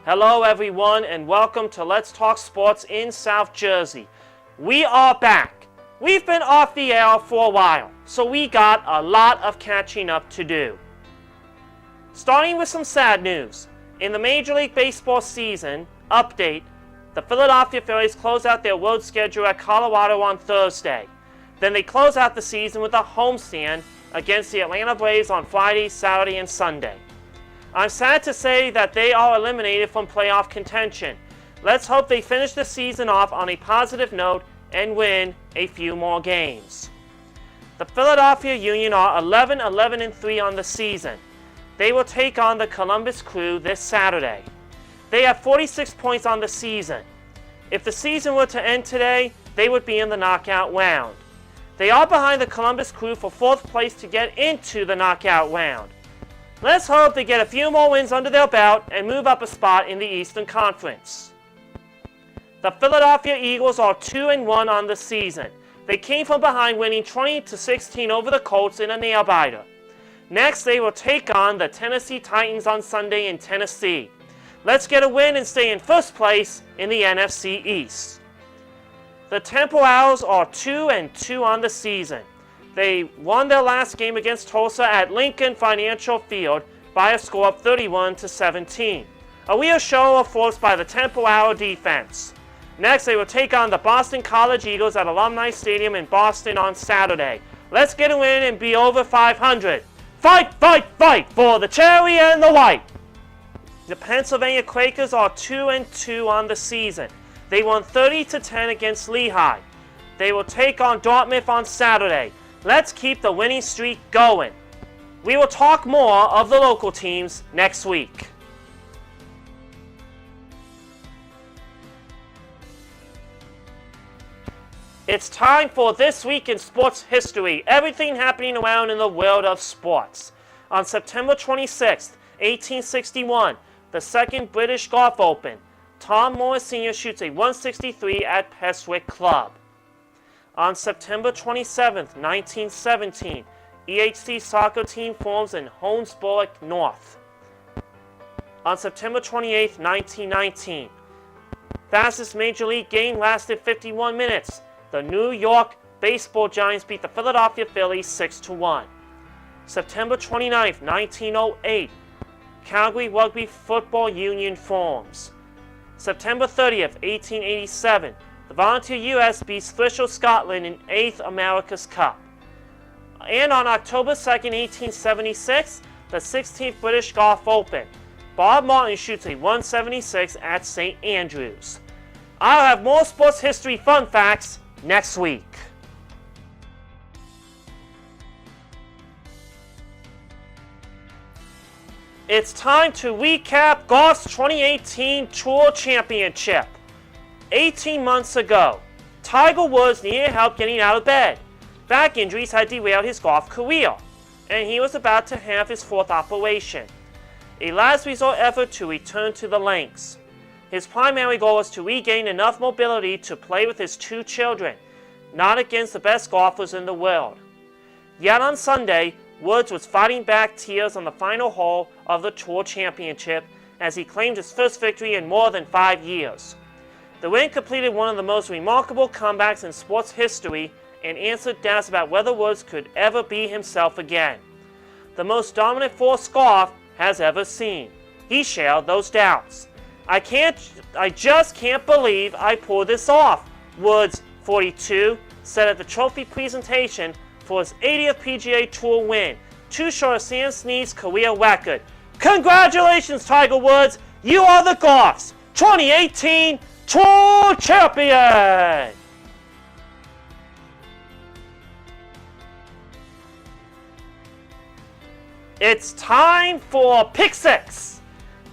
Hello everyone and welcome to Let's Talk Sports in South Jersey. We are back. We've been off the air for a while, so we got a lot of catching up to do. Starting with some sad news. In the Major League Baseball season update, the Philadelphia Phillies close out their road schedule at Colorado on Thursday. Then they close out the season with a homestand against the Atlanta Braves on Friday, Saturday, and Sunday. I'm sad to say that they are eliminated from playoff contention. Let's hope they finish the season off on a positive note and win a few more games. The Philadelphia Union are 11-11-3 on the season. They will take on the Columbus Crew this Saturday. They have 46 points on the season. If the season were to end today, they would be in the knockout round. They are behind the Columbus Crew for 4th place to get into the knockout round. Let's hope they get a few more wins under their belt and move up a spot in the Eastern Conference. The Philadelphia Eagles are 2-1 on the season. They came from behind, winning 20-16 over the Colts in a nail-biter. Next, they will take on the Tennessee Titans on Sunday in Tennessee. Let's get a win and stay in 1st place in the NFC East. The Temple Owls are 2-2 on the season. They won their last game against Tulsa at Lincoln Financial Field by a score of 31-17. A real show of force by the Temple Owl defense. Next, they will take on the Boston College Eagles at Alumni Stadium in Boston on Saturday. Let's get a win and be over 500. Fight, fight, fight for the cherry and the white. The Pennsylvania Quakers are 2-2 on the season. They won 30-10 against Lehigh. They will take on Dartmouth on Saturday. Let's keep the winning streak going. We will talk more of the local teams next week. It's time for This Week in Sports History. Everything happening around in the world of sports. On September 26, 1861, the Second British Golf Open. Tom Moore Sr. shoots a 163 at Peswick Club. On September 27, 1917, EHC soccer team forms in Holmesborough North. On September 28, 1919, fastest Major League game lasted 51 minutes. The New York Baseball Giants beat the Philadelphia Phillies 6-1. September 29, 1908, Calgary Rugby Football Union forms. September 30, 1887, the Volunteer US beats Thrishell Scotland in 8th America's Cup. And on October 2, 1876, the 16th British Golf Open. Bob Martin shoots a 176 at St. Andrews. I'll have more sports history fun facts next week. It's time to recap golf's 2018 Tour Championship. 18 months ago, Tiger Woods needed help getting out of bed. Back injuries had derailed his golf career, and he was about to have his 4th operation. A last resort effort to return to the links. His primary goal was to regain enough mobility to play with his 2 children, not against the best golfers in the world. Yet on Sunday, Woods was fighting back tears on the final hole of the Tour Championship as he claimed his first victory in more than 5 years. The win completed one of the most remarkable comebacks in sports history and answered doubts about whether Woods could ever be himself again. The most dominant force golf has ever seen. He shared those doubts. I just can't believe I pulled this off, Woods, 42, said at the trophy presentation for his 80th PGA Tour win, too short of Sam Snead's career record. Congratulations, Tiger Woods! You are the golf's 2018 Tour Champion! It's time for Pick 6.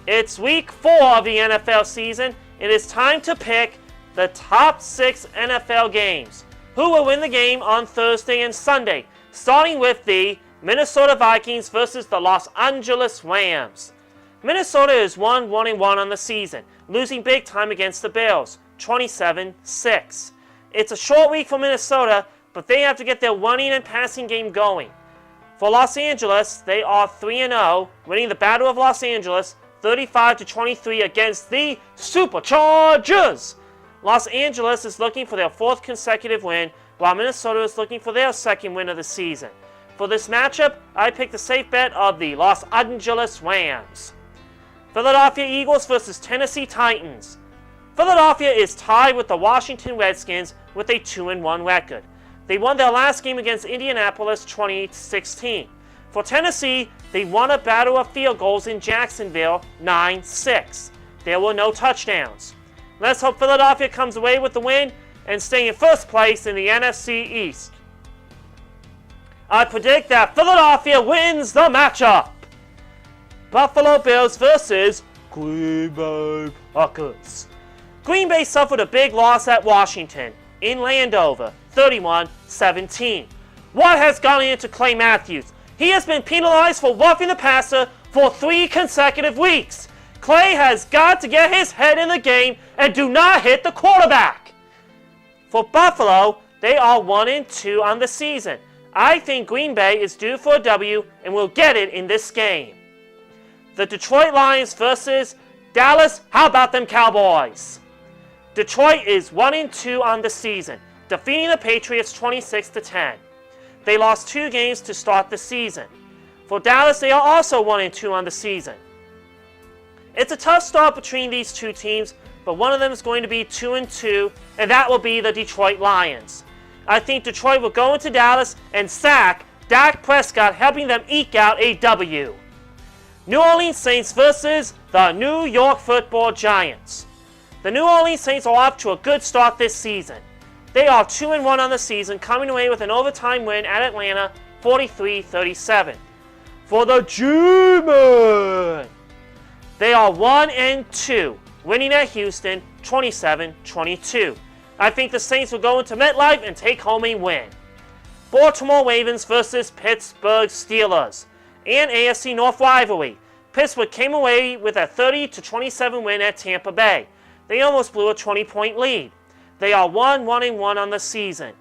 It's week 4 of the NFL season. It is time to pick the top 6 NFL games. Who will win the game on Thursday and Sunday? Starting with the Minnesota Vikings versus the Los Angeles Rams. Minnesota is 1-1-1 on the season, losing big time against the Bills, 27-6. It's a short week for Minnesota, but they have to get their running and passing game going. For Los Angeles, they are 3-0, winning the Battle of Los Angeles 35-23 against the Superchargers. Los Angeles is looking for their 4th consecutive win, while Minnesota is looking for their 2nd win of the season. For this matchup, I picked the safe bet of the Los Angeles Rams. Philadelphia Eagles versus Tennessee Titans. Philadelphia is tied with the Washington Redskins with a 2-1 record. They won their last game against Indianapolis 28-16. For Tennessee, they won a battle of field goals in Jacksonville 9-6. There were no touchdowns. Let's hope Philadelphia comes away with the win and stay in first place in the NFC East. I predict that Philadelphia wins the matchup. Buffalo Bills versus Green Bay Packers. Green Bay suffered a big loss at Washington in Landover, 31-17. What has gone into Clay Matthews? He has been penalized for roughing the passer for 3 consecutive weeks. Clay has got to get his head in the game and do not hit the quarterback. For Buffalo, they are 1-2 on the season. I think Green Bay is due for a W and will get it in this game. The Detroit Lions versus Dallas. How about them Cowboys? Detroit is 1-2 on the season, defeating the Patriots 26-10. They lost 2 games to start the season. For Dallas, they are also 1-2 on the season. It's a tough start between these 2 teams, but one of them is going to be 2-2, and that will be the Detroit Lions. I think Detroit will go into Dallas and sack Dak Prescott, helping them eke out a W. New Orleans Saints versus the New York Football Giants. The New Orleans Saints are off to a good start this season. They are 2-1 on the season, coming away with an overtime win at Atlanta, 43-37. For the G-Men, they are 1-2, winning at Houston, 27-22. I think the Saints will go into MetLife and take home a win. Baltimore Ravens versus Pittsburgh Steelers. An AFC North rivalry. Pittsburgh came away with a 30-27 win at Tampa Bay. They almost blew a 20-point lead. They are 1-1 on the season.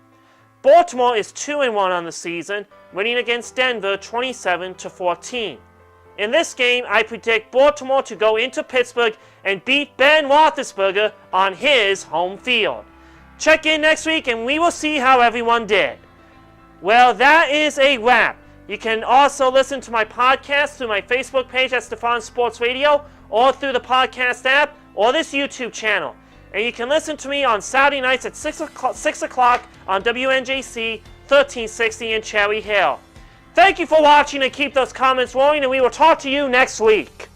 Baltimore is 2-1 on the season, winning against Denver 27-14. In this game, I predict Baltimore to go into Pittsburgh and beat Ben Roethlisberger on his home field. Check in next week and we will see how everyone did. Well, that is a wrap. You can also listen to my podcast through my Facebook page at Stefan Sports Radio, or through the podcast app, or this YouTube channel. And you can listen to me on Saturday nights at 6 o'clock on WNJC 1360 in Cherry Hill. Thank you for watching, and keep those comments rolling, and we will talk to you next week.